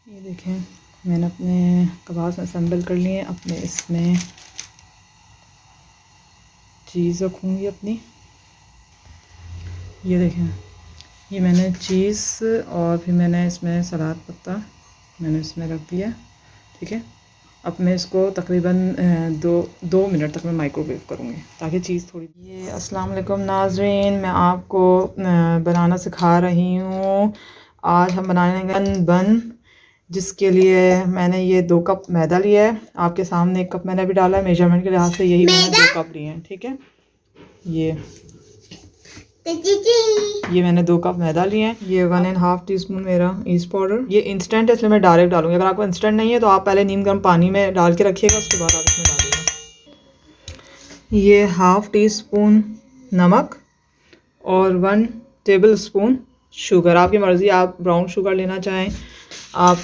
ये देखें मैंने अपने कबाब असेंबल कर लिए। अपने इसमें चीज़ रखूँगी अपनी। ये देखें ये मैंने चीज़ और फिर मैंने इसमें सलाद पत्ता मैंने इसमें रख दिया। ठीक है, अब मैं इसको तकरीबन दो मिनट तक मैं माइक्रोवेव करूँगी ताकि चीज़ थोड़ी। ये अस्सलाम वालेकुम नाज़रीन, मैं आपको बनाना सिखा रही हूँ। आज हम बनाएंगे बन, जिसके लिए मैंने ये 2 कप मैदा लिया है। आपके सामने 1 कप मैंने भी डाला है। मेजरमेंट के लिहाज से यही मैंने 2 कप लिए हैं। ठीक है, ये मैंने 2 कप मैदा लिए हैं। ये 1.5 टीस्पून मेरा ईस्ट पाउडर। ये इंस्टेंट है इसलिए मैं डायरेक्ट डालूंगी। अगर आपको इंस्टेंट नहीं है तो आप पहले नीम गर्म पानी में डाल के रखिएगा, उसके बाद आप इसमें डालिएगा। ये 1/2 टीस्पून नमक और 1 टेबल स्पून शुगर। आपकी मर्ज़ी, आप ब्राउन शुगर लेना चाहें, आप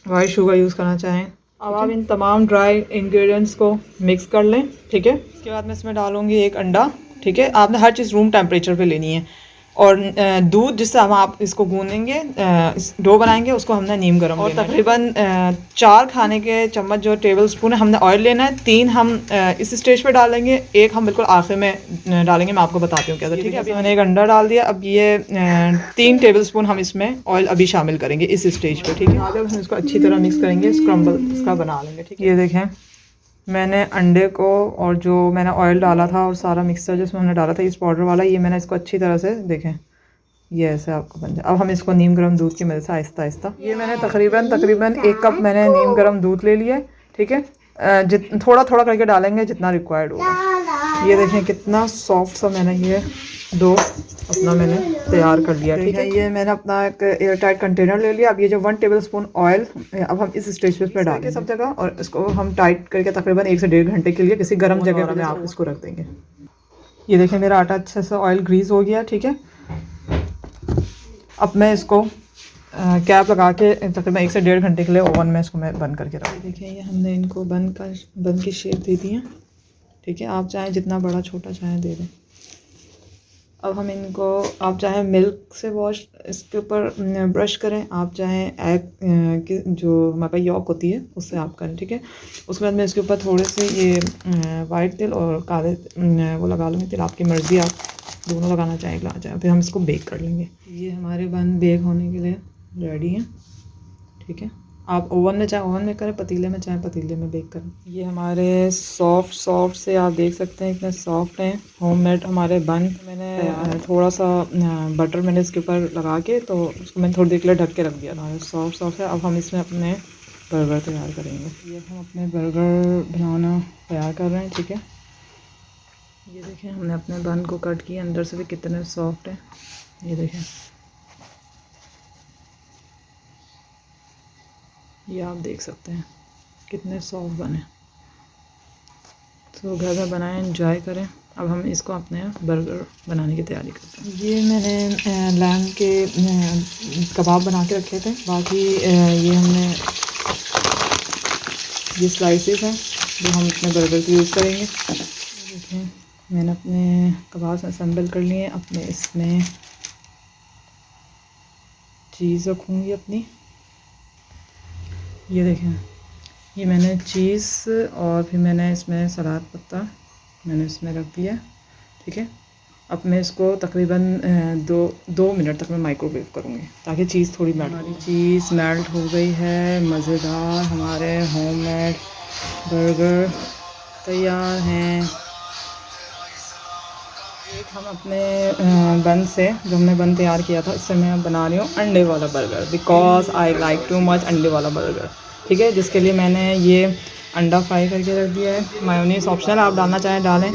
वाइट शुगर यूज़ करना चाहें। अब आप इन तमाम ड्राई इंग्रेडिएंट्स को मिक्स कर लें। ठीक है, इसके बाद मैं इसमें डालूंगी 1 अंडा। ठीक है, आपने हर चीज़ रूम टेम्परेचर पे लेनी है। और दूध जिससे हम आप इसको गूँदेंगे, डो बनाएंगे, उसको हमने नीम गर्म और तकरीबन 4 खाने के चम्मच जो टेबल स्पून है हमने ऑयल लेना है। 3 हम इस स्टेज पे डालेंगे, 1 हम बिल्कुल आखिर में डालेंगे। मैं आपको बताती हूँ क्या। ठीक है, अभी मैंने 1 अंडा डाल दिया। अब ये 3 टेबल स्पून हम इसमें ऑयल अभी शामिल करेंगे इस स्टेज पे। ठीक है, आगे हम इसको अच्छी तरह मिक्स करेंगे, स्क्रम्बल इसका बना लेंगे। ठीक है, ये देखें मैंने अंडे को और जो मैंने ऑयल डाला था और सारा मिक्सचर जिसमें हमने डाला था इस पाउडर वाला, ये मैंने इसको अच्छी तरह से देखें ये ऐसे आपको बन जाए। अब हम इसको नीम गर्म दूध की मदद से आहिस्ता आहिस्ता, ये मैंने तकरीबन 1 कप मैंने नीम गर्म दूध ले लिया है। ठीक है, थोड़ा थोड़ा करके डालेंगे जितना रिक्वायर्ड होगा। ये देखें कितना सॉफ्ट सा मैंने ये डो अपना मैंने तैयार कर लिया। ठीक है, ये मैंने अपना एक एयर टाइट कंटेनर ले लिया। अब ये जो 1 टेबल स्पून ऑयल अब हम इस स्टेज पे डालेंगे सब जगह, और इसको हम टाइट करके तकरीबन 1 से 1.5 घंटे के लिए किसी गर्म जगह में आप इसको रख देंगे। ये देखें मेरा आटा अच्छे से ऑयल ग्रीस हो गया। ठीक है, अब मैं इसको कैप लगा के तकरीबन 1 से 1.5 घंटे के लिए ओवन में इसको मैं बंद करके रख। देखिए ये हमने इनको बंद की शेप दे दी है। ठीक है, आप चाहें जितना बड़ा छोटा चाहें दे दें। अब हम इनको, आप चाहें मिल्क से वॉश इसके ऊपर ब्रश करें, आप चाहें एग की जो हमारे पास यॉक होती है उससे आप करें। ठीक है, उसके बाद मैं इसके ऊपर थोड़े से ये वाइट तिल और काले वो लगा लूँगी। तिल आपकी मर्ज़ी, आप दोनों लगाना चाहें। फिर हम इसको बेक कर लेंगे। ये हमारे बन बेक होने के लिए रेडी हैं। ठीक है, आप ओवन में चाहे ओवन में करें, पतीले में चाहे पतीले में बेक करें। ये हमारे सॉफ्ट से आप देख सकते हैं इतने सॉफ्ट हैं होममेड हमारे बन। मैंने थोड़ा सा बटर मैंने इसके ऊपर लगा के तो उसको मैंने थोड़ी देर के लिए ढक के रख दिया था। सॉफ्ट है। अब हम इसमें अपने बर्गर तैयार करेंगे। ये हम अपने बर्गर बनाना तैयार कर रहे हैं। ठीक है, ये देखें हमने अपने बन को कट किया, अंदर से भी कितने सॉफ्ट हैं। ये देखें, ये आप देख सकते हैं कितने सॉफ्ट बने। तो घर में बनाएं, एंजॉय करें। अब हम इसको अपने बर्गर बनाने की तैयारी करते हैं। ये मैंने लैम के कबाब बना के रखे थे। बाकी ये हमने ये स्लाइसेस हैं जो हम अपने बर्गर के यूज़ करेंगे। देखें मैंने अपने कबाब असेंबल कर लिए। अपने इसमें चीज़ रखूँगी अपनी। ये देखें ये मैंने चीज़ और फिर मैंने इसमें सलाद पत्ता मैंने इसमें रख दिया। ठीक है, अब मैं इसको तकरीबन दो मिनट तक मैं माइक्रोवेव करूँगी ताकि चीज़ थोड़ी मेल्ट। हमारी चीज़ मेल्ट हो गई है। मज़ेदार हमारे होममेड बर्गर तैयार हैं। एक हम अपने बन से, जो हमने बन तैयार किया था, इससे मैं बना रही हूँ अंडे वाला burger, because I like too much अंडे वाला बर्गर। ठीक है, जिसके लिए मैंने ये अंडा फ्राई करके रख दिया है। मायोनीज़ ऑप्शनल, आप डालना चाहें डालें।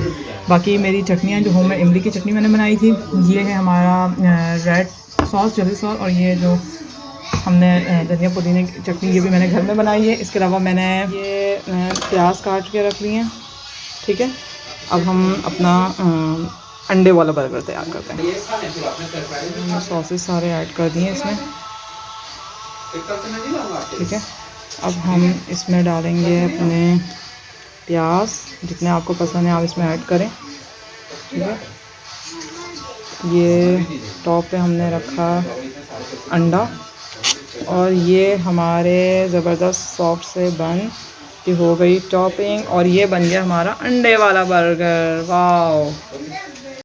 बाकी मेरी चटनियाँ जो होममेड इमली की चटनी मैंने बनाई थी, ये है हमारा रेड सॉस, चिली सॉस, और ये जो हमने धनिया पुदीने की चटनी, ये भी मैंने घर में बनाई है। इसके अलावा मैंने ये प्याज काट के रख लिए हैं। ठीक है, अब हम अपना अंडे वाला बर्गर तैयार करते हैं। हमने सॉसेस सारे ऐड कर दिए इसमें। ठीक है, अब हम इसमें डालेंगे अपने प्याज, जितने आपको पसंद है आप इसमें ऐड करें। ठीक है, ये टॉप पे हमने रखा अंडा। और ये हमारे ज़बरदस्त सॉफ्ट से बन की हो गई टॉपिंग और ये बन गया हमारा अंडे वाला बर्गर। वाओ